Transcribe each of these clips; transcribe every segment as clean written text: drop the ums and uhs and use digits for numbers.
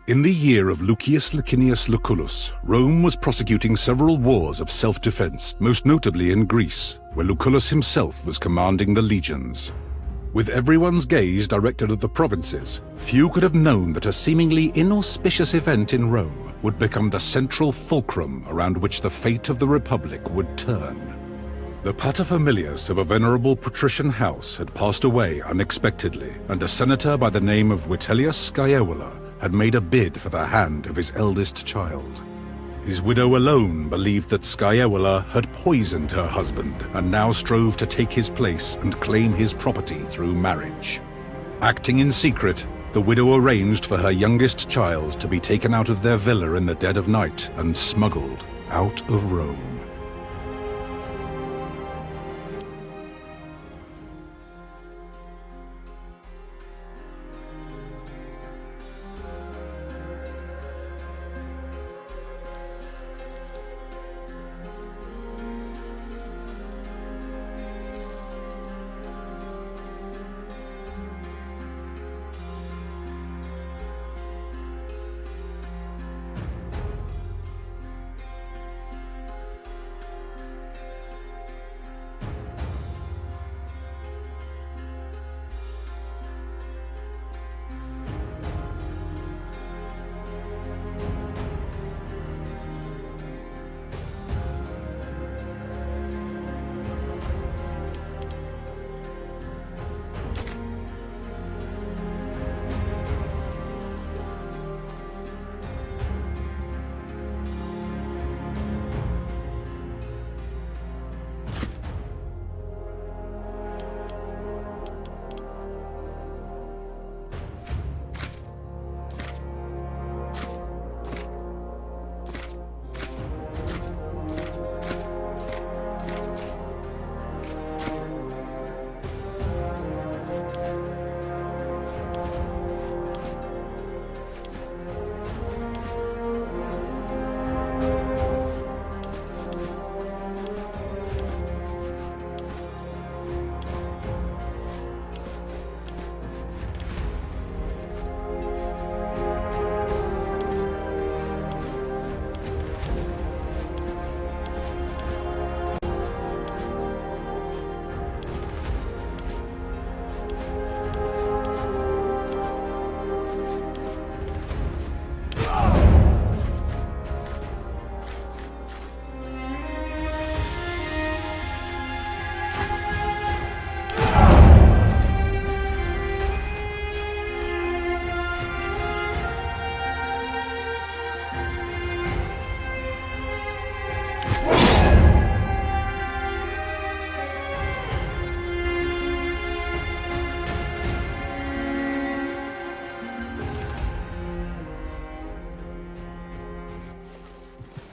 In the year of Lucius Licinius Lucullus, Rome was prosecuting several wars of self-defense, most notably in Greece, where Lucullus himself was commanding the legions. With everyone's gaze directed at the provinces, few could have known that a seemingly inauspicious event in Rome would become the central fulcrum around which the fate of the Republic would turn. The paterfamilias of a venerable patrician house had passed away unexpectedly, and a senator by the name of Vitellius Scaevola had made a bid for the hand of his eldest child. His widow alone believed that Scaevola had poisoned her husband and now strove to take his place and claim his property through marriage. Acting in secret, the widow arranged for her youngest child to be taken out of their villa in the dead of night and smuggled out of Rome.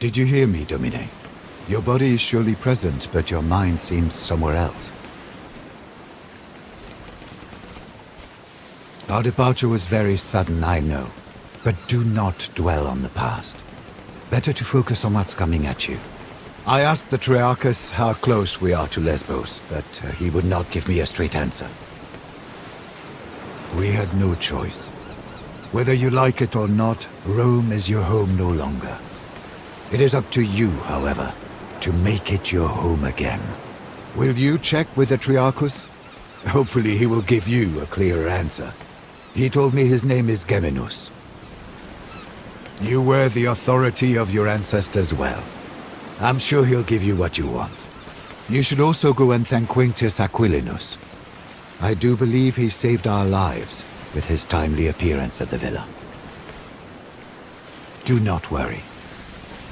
Did you hear me, Domine? Your body is surely present, but your mind seems somewhere else. Our departure was very sudden, I know, but do not dwell on the past. Better to focus on what's coming at you. I asked the Triarchus how close we are to Lesbos, but he would not give me a straight answer. We had no choice. Whether you like it or not, Rome is your home no longer. It is up to you, however, to make it your home again. Will you check with the Triarchus? Hopefully he will give you a clearer answer. He told me his name is Geminus. You were the authority of your ancestors well. I'm sure he'll give you what you want. You should also go and thank Quintus Aquilinus. I do believe he saved our lives with his timely appearance at the villa. Do not worry.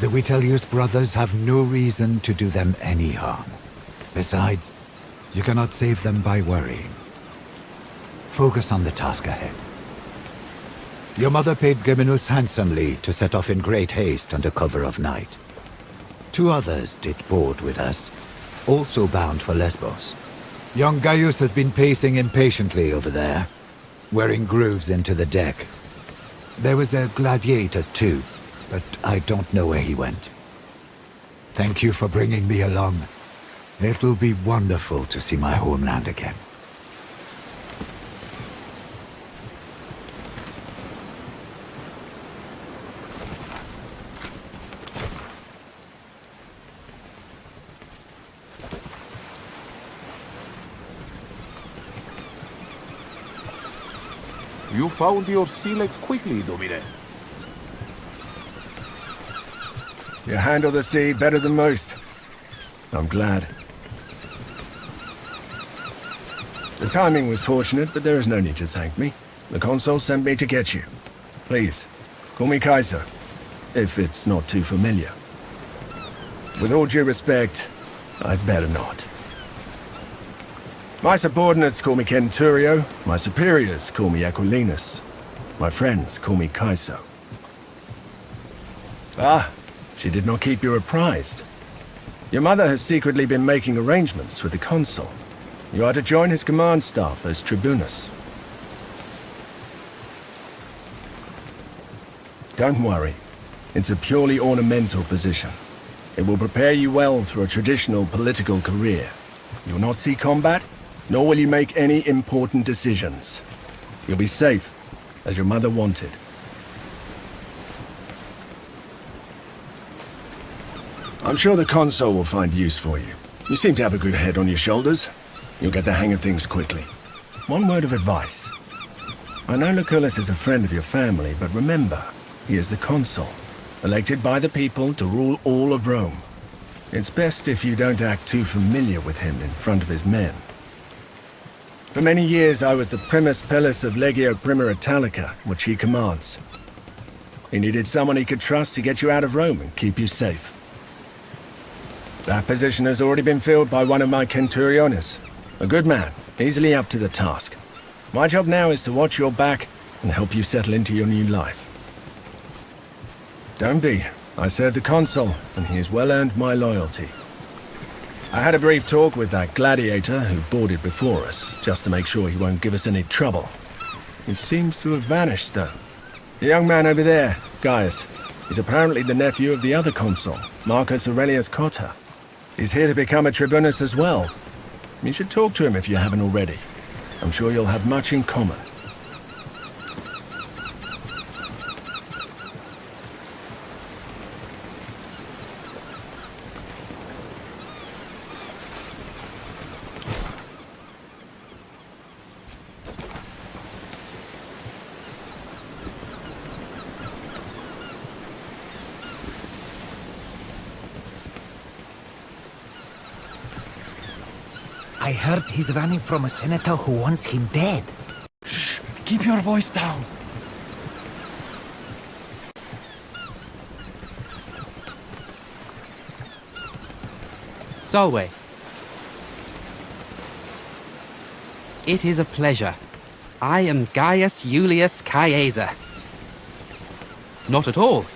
The Vitellius brothers have no reason to do them any harm. Besides, you cannot save them by worrying. Focus on the task ahead. Your mother paid Geminus handsomely to set off in great haste under cover of night. 2 others did board with us, also bound for Lesbos. Young Gaius has been pacing impatiently over there, wearing grooves into the deck. There was a gladiator too, but I don't know where he went. Thank you for bringing me along. It will be wonderful to see my homeland again. You found your sea legs quickly, Domine. You handle the sea better than most. I'm glad. The timing was fortunate, but there is no need to thank me. The consul sent me to get you. Please, call me Kaiser, if it's not too familiar. With all due respect, I'd better not. My subordinates call me Centurio, my superiors call me Aquilinus, my friends call me Kaiser. Ah, she did not keep you apprised. Your mother has secretly been making arrangements with the consul. You are to join his command staff as tribunus. Don't worry. It's a purely ornamental position. It will prepare you well for a traditional political career. You will not see combat, nor will you make any important decisions. You'll be safe, as your mother wanted. I'm sure the consul will find use for you. You seem to have a good head on your shoulders. You'll get the hang of things quickly. One word of advice. I know Lucullus is a friend of your family, but remember, he is the consul, elected by the people to rule all of Rome. It's best if you don't act too familiar with him in front of his men. For many years I was the primus pellus of Legio Prima Italica, which he commands. He needed someone he could trust to get you out of Rome and keep you safe. That position has already been filled by one of my centuriones. A good man, easily up to the task. My job now is to watch your back and help you settle into your new life. Don't be. I serve the consul, and he has well earned my loyalty. I had a brief talk with that gladiator who boarded before us, just to make sure he won't give us any trouble. He seems to have vanished, though. The young man over there, Gaius, is apparently the nephew of the other consul, Marcus Aurelius Cotta. He's here to become a tribunus as well. You should talk to him if you haven't already. I'm sure you'll have much in common. I heard he's running from a senator who wants him dead. Shh! Keep your voice down. Solway. It is a pleasure. I am Gaius Julius Caesar. Not at all.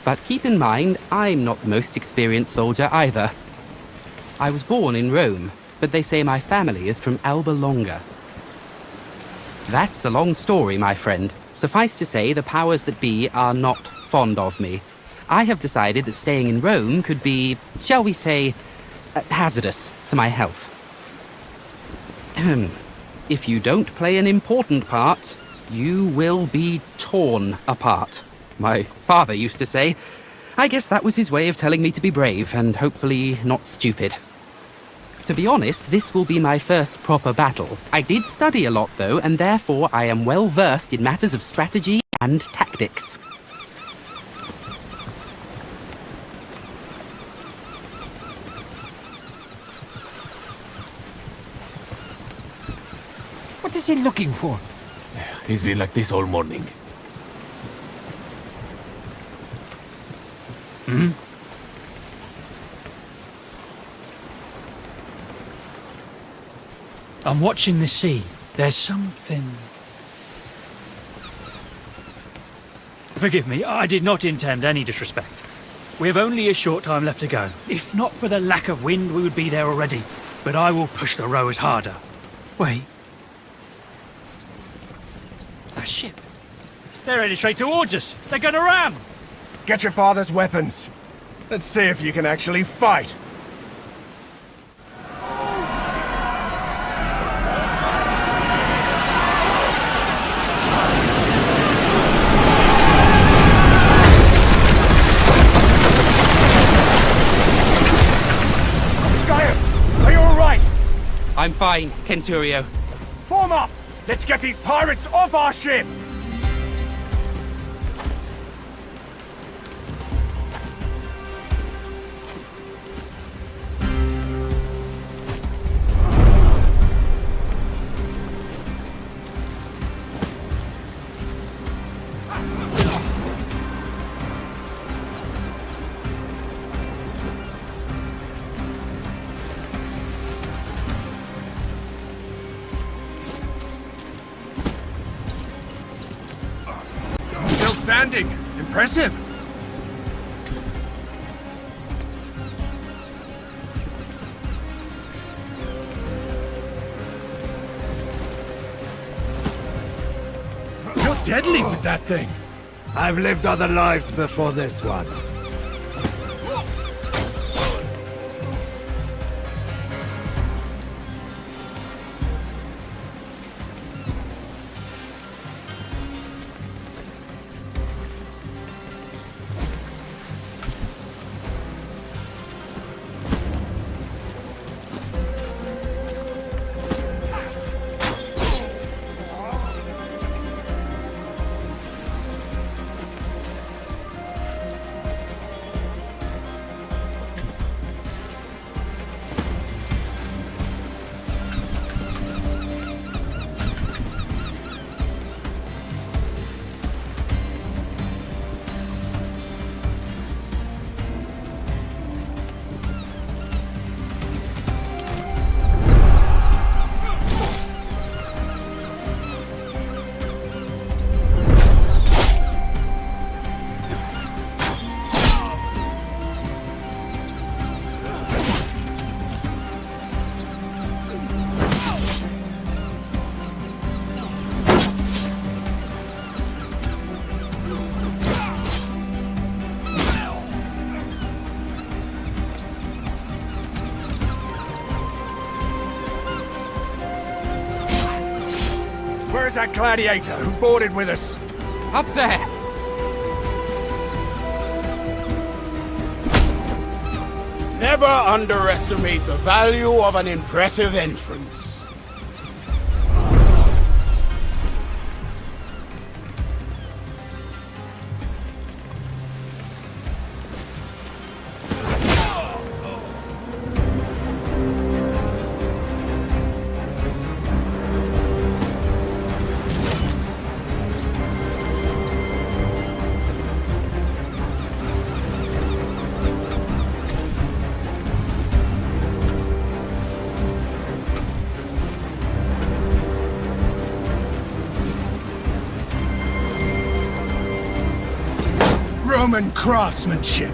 But keep in mind, I'm not the most experienced soldier either. I was born in Rome, but they say my family is from Alba Longa. That's a long story, my friend. Suffice to say, the powers that be are not fond of me. I have decided that staying in Rome could be, shall we say, hazardous to my health. If you don't play an important part, you will be torn apart. My father used to say. I guess that was his way of telling me to be brave and hopefully not stupid. To be honest, this will be my first proper battle. I did study a lot though, and therefore I am well versed in matters of strategy and tactics. What is he looking for? He's been like this all morning. Hmm? I'm watching the sea. There's something... Forgive me, I did not intend any disrespect. We have only a short time left to go. If not for the lack of wind, we would be there already. But I will push the rowers harder. Wait. A ship. They're headed straight towards us. They're gonna ram! Get your father's weapons. Let's see if you can actually fight. Gaius, are you all right? I'm fine, Centurio. Form up! Let's get these pirates off our ship! Still standing. Impressive. You're deadly with that thing. I've lived other lives before this one. Where's that gladiator who boarded with us? Up there! Never underestimate the value of an impressive entrance. Roman craftsmanship.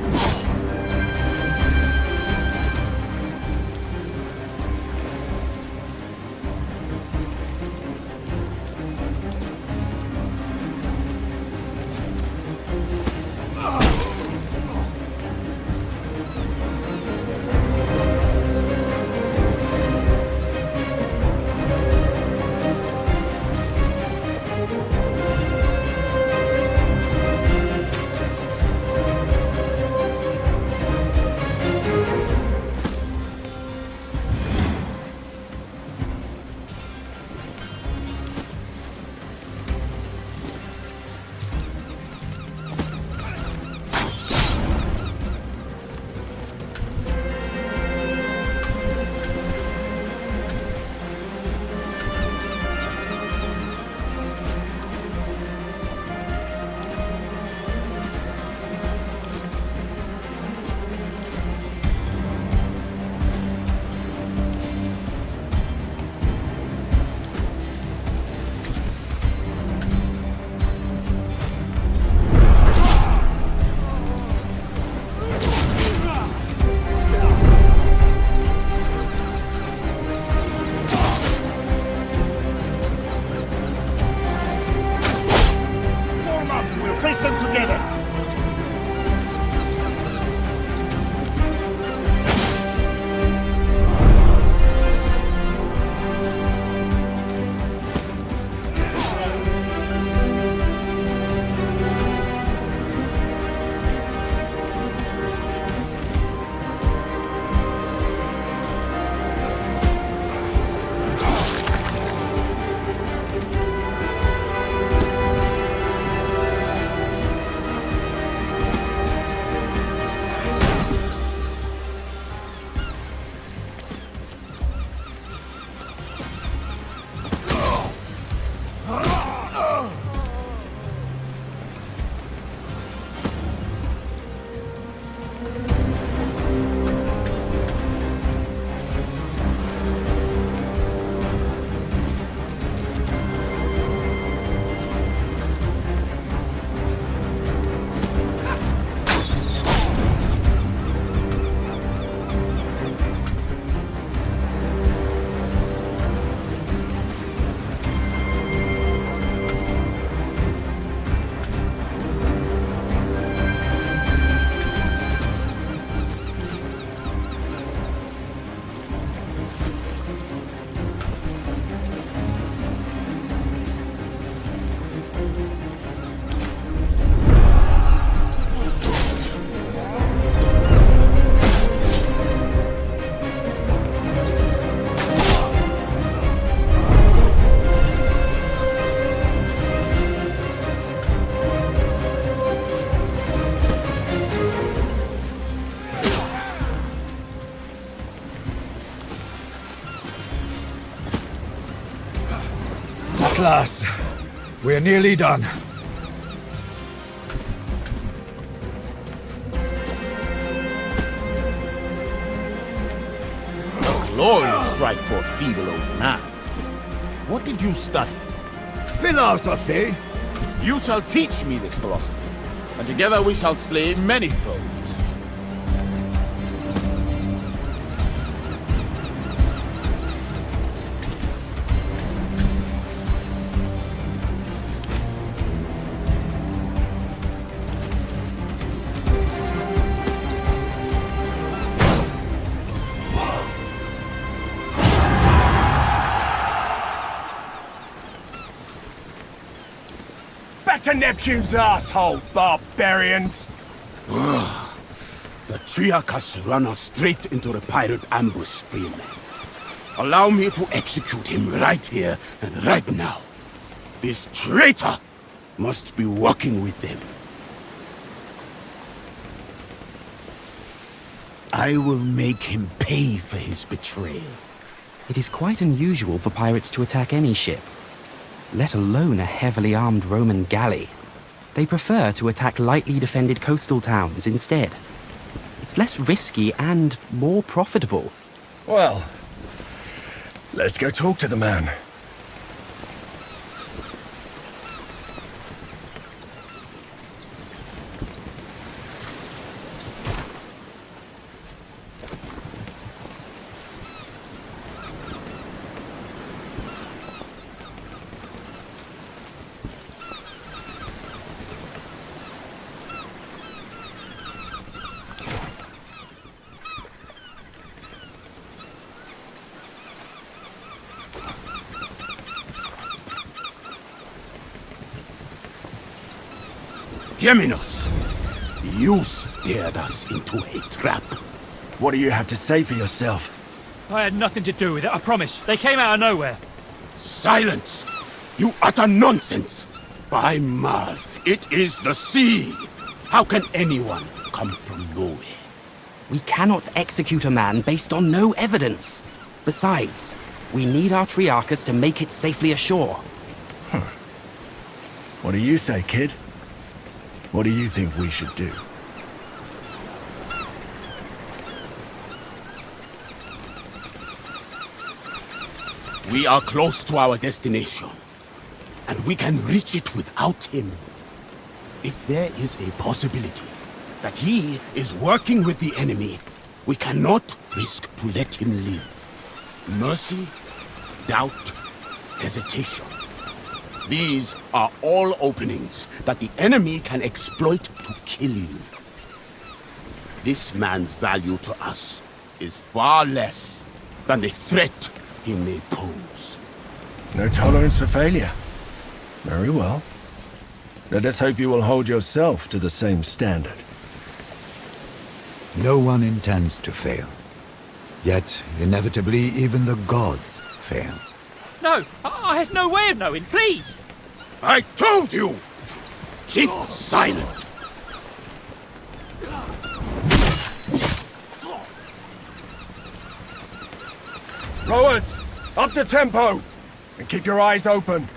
last. We're nearly done. Glorious strike for a feeble old man. What did you study? Philosophy? You shall teach me this philosophy, and together we shall slay many foes. Back to Neptune's asshole, barbarians! The Triarch has run us straight into the pirate ambush, Spearman. Allow me to execute him right here and right now. This traitor must be working with them. I will make him pay for his betrayal. It is quite unusual for pirates to attack any ship, let alone a heavily armed Roman galley. They prefer to attack lightly defended coastal towns instead. It's less risky and more profitable. Well, let's go talk to the man. Geminos, you steered us into a trap. What do you have to say for yourself? I had nothing to do with it, I promise. They came out of nowhere. Silence! You utter nonsense! By Mars, it is the sea! How can anyone come from nowhere? We cannot execute a man based on no evidence. Besides, we need our Triarchus to make it safely ashore. What do you say, kid? What do you think we should do? We are close to our destination, and we can reach it without him. If there is a possibility that he is working with the enemy, we cannot risk to let him live. Mercy, doubt, hesitation. These are all openings that the enemy can exploit to kill you. This man's value to us is far less than the threat he may pose. No tolerance for failure. Very well. Let us hope you will hold yourself to the same standard. No one intends to fail. Yet, inevitably, even the gods fail. No, I had no way of knowing, please! I told you! Keep silent! Rowers, up the tempo! And keep your eyes open.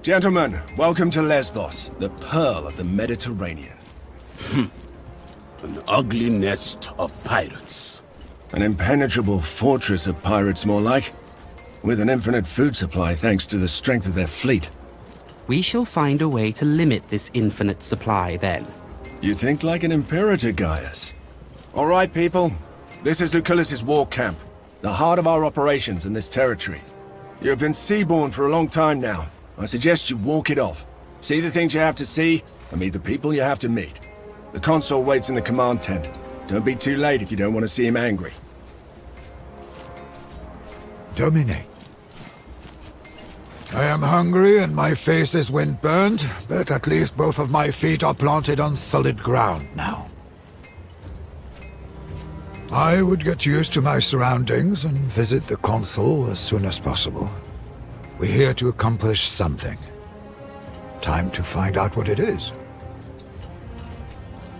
Gentlemen, welcome to Lesbos, the pearl of the Mediterranean. An ugly nest of pirates. An impenetrable fortress of pirates, more like. With an infinite food supply thanks to the strength of their fleet. We shall find a way to limit this infinite supply then. You think like an imperator, Gaius. All right, people. This is Lucullus' war camp, the heart of our operations in this territory. You have been seaborne for a long time now. I suggest you walk it off. See the things you have to see, and meet the people you have to meet. The consul waits in the command tent. Don't be too late if you don't want to see him angry. Domine. I am hungry and my face is wind-burned, but at least both of my feet are planted on solid ground now. I would get used to my surroundings and visit the consul as soon as possible. We're here to accomplish something. Time to find out what it is.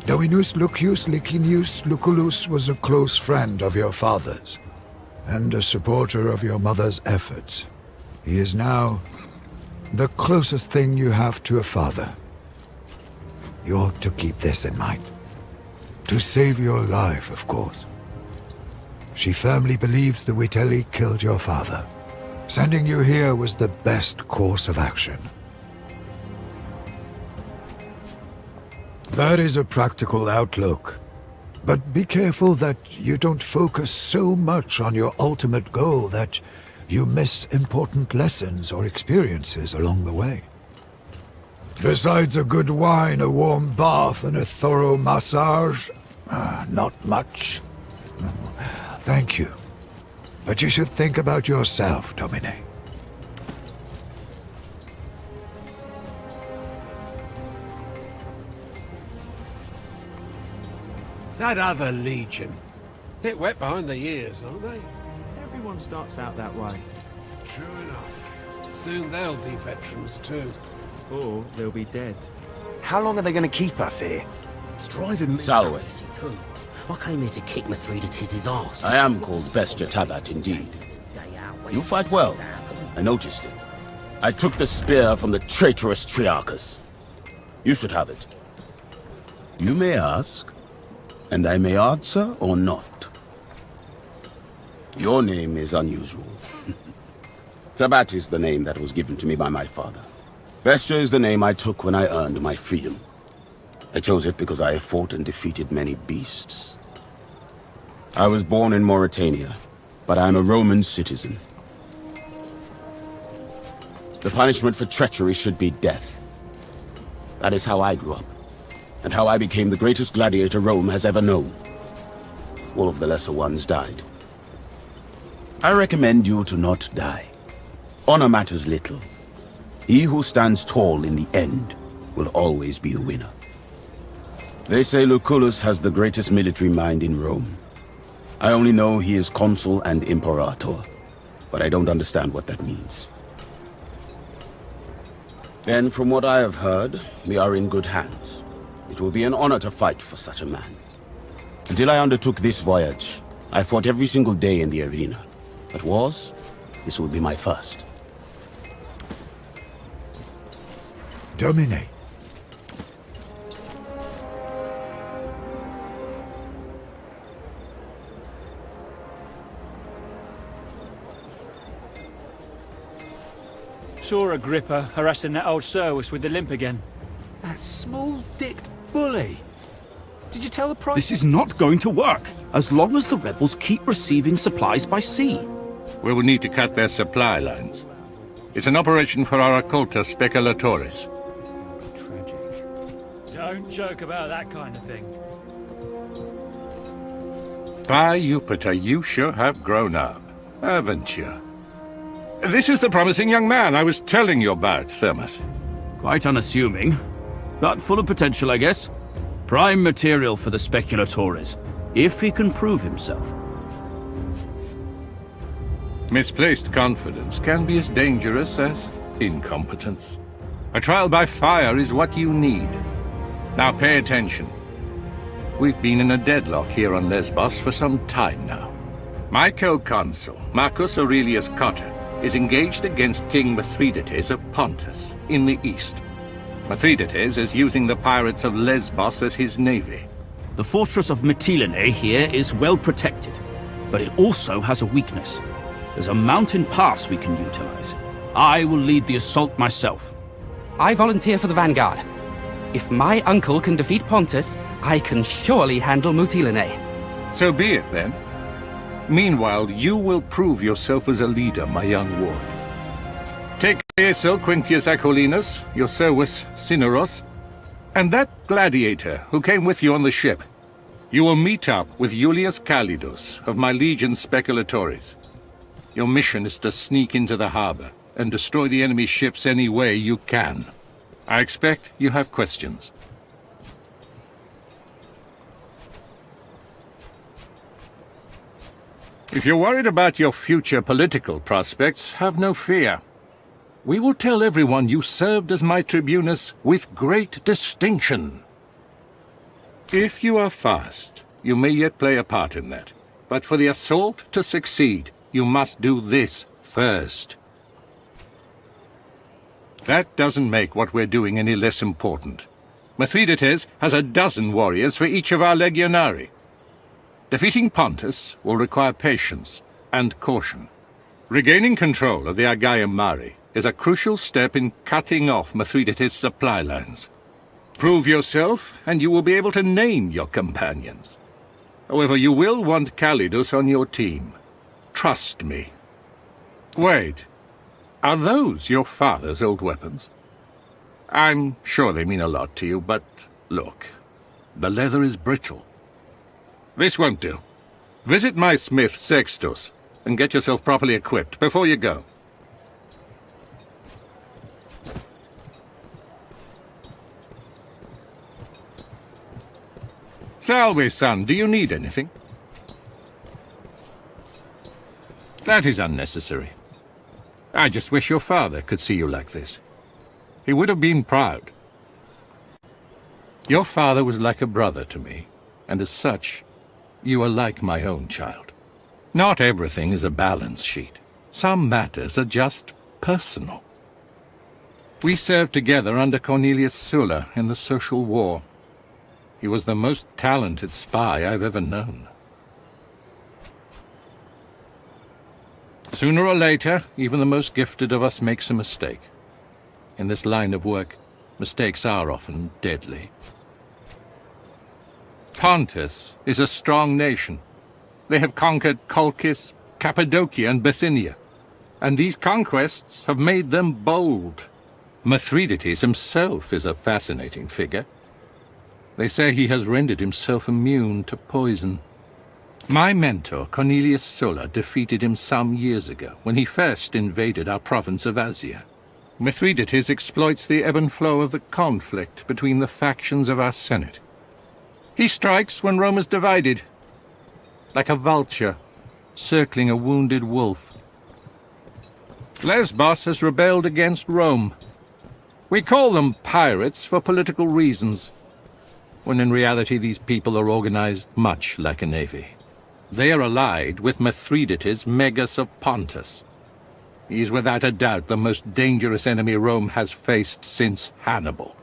Dominus Lucius Licinius Lucullus was a close friend of your father's, and a supporter of your mother's efforts. He is now the closest thing you have to a father. You ought to keep this in mind. To save your life, of course. She firmly believes the Vitelli killed your father. Sending you here was the best course of action. That is a practical outlook. But be careful that you don't focus so much on your ultimate goal that you miss important lessons or experiences along the way. Besides a good wine, a warm bath, and a thorough massage, not much. Thank you. But you should think about yourself, Domine. That other legion. Bit wet behind the ears, aren't they? Everyone starts out that way. True enough. Soon they'll be veterans too. Or they'll be dead. How long are they going to keep us here? It's driving me Salway. Too. I came here to kick Mithridates' arse. I am called Vesture Tabat indeed. You fight well. I noticed it. I took the spear from the traitorous Triarchus. You should have it. You may ask, and I may answer or not. Your name is unusual. Tabat is the name that was given to me by my father. Vesture is the name I took when I earned my freedom. I chose it because I have fought and defeated many beasts. I was born in Mauritania, but I am a Roman citizen. The punishment for treachery should be death. That is how I grew up, and how I became the greatest gladiator Rome has ever known. All of the lesser ones died. I recommend you to not die. Honor matters little. He who stands tall in the end will always be the winner. They say Lucullus has the greatest military mind in Rome. I only know he is consul and imperator, but I don't understand what that means. Then, from what I have heard, we are in good hands. It will be an honor to fight for such a man. Until I undertook this voyage, I fought every single day in the arena. But wars, this will be my first. Domine. Saw Agrippa harassing that old Servus with the limp again. That small-dicked bully. Did you tell the price? This is not going to work, as long as the rebels keep receiving supplies by sea. We will need to cut their supply lines. It's an operation for our occulta speculatoris. Tragic. Don't joke about that kind of thing. By Jupiter, you sure have grown up, haven't you? This is the promising young man I was telling you about, Thermus. Quite unassuming, but full of potential, I guess. Prime material for the speculatores, if he can prove himself. Misplaced confidence can be as dangerous as incompetence. A trial by fire is what you need. Now pay attention. We've been in a deadlock here on Lesbos for some time now. My co-consul, Marcus Aurelius Cotta, is engaged against King Mithridates of Pontus in the east. Mithridates is using the pirates of Lesbos as his navy. The fortress of Mytilene here is well protected, but it also has a weakness. There's a mountain pass we can utilize. I will lead the assault myself. I volunteer for the vanguard. If my uncle can defeat Pontus, I can surely handle Mytilene. So be it, then. Meanwhile, you will prove yourself as a leader, my young ward. Take Aeso Quintius Acollinus, your Servus Cineros, and that gladiator who came with you on the ship. You will meet up with Iulius Calidus of my legion Speculatores. Your mission is to sneak into the harbor and destroy the enemy ships any way you can. I expect you have questions. If you're worried about your future political prospects, have no fear. We will tell everyone you served as my tribunus with great distinction. If you are fast, you may yet play a part in that. But for the assault to succeed, you must do this first. That doesn't make what we're doing any less important. Mithridates has a dozen warriors for each of our legionari. Defeating Pontus will require patience and caution. Regaining control of the Aegaean Mare is a crucial step in cutting off Mithridates' supply lines. Prove yourself, and you will be able to name your companions. However, you will want Calidus on your team. Trust me. Wait. Are those your father's old weapons? I'm sure they mean a lot to you, but look, the leather is brittle. This won't do. Visit my smith, Sextus, and get yourself properly equipped before you go. Salve, son, do you need anything? That is unnecessary. I just wish your father could see you like this. He would have been proud. Your father was like a brother to me, and as such, you are like my own child. Not everything is a balance sheet. Some matters are just personal. We served together under Cornelius Sulla in the Social War. He was the most talented spy I've ever known. Sooner or later, even the most gifted of us makes a mistake. In this line of work, mistakes are often deadly. Pontus is a strong nation. They have conquered Colchis, Cappadocia, and Bithynia, and these conquests have made them bold. Mithridates himself is a fascinating figure. They say he has rendered himself immune to poison. My mentor, Cornelius Sulla, defeated him some years ago when he first invaded our province of Asia. Mithridates exploits the ebb and flow of the conflict between the factions of our Senate. He strikes when Rome is divided, like a vulture circling a wounded wolf. Lesbos has rebelled against Rome. We call them pirates for political reasons, when in reality these people are organized much like a navy. They are allied with Mithridates, Megas of Pontus. He is without a doubt the most dangerous enemy Rome has faced since Hannibal.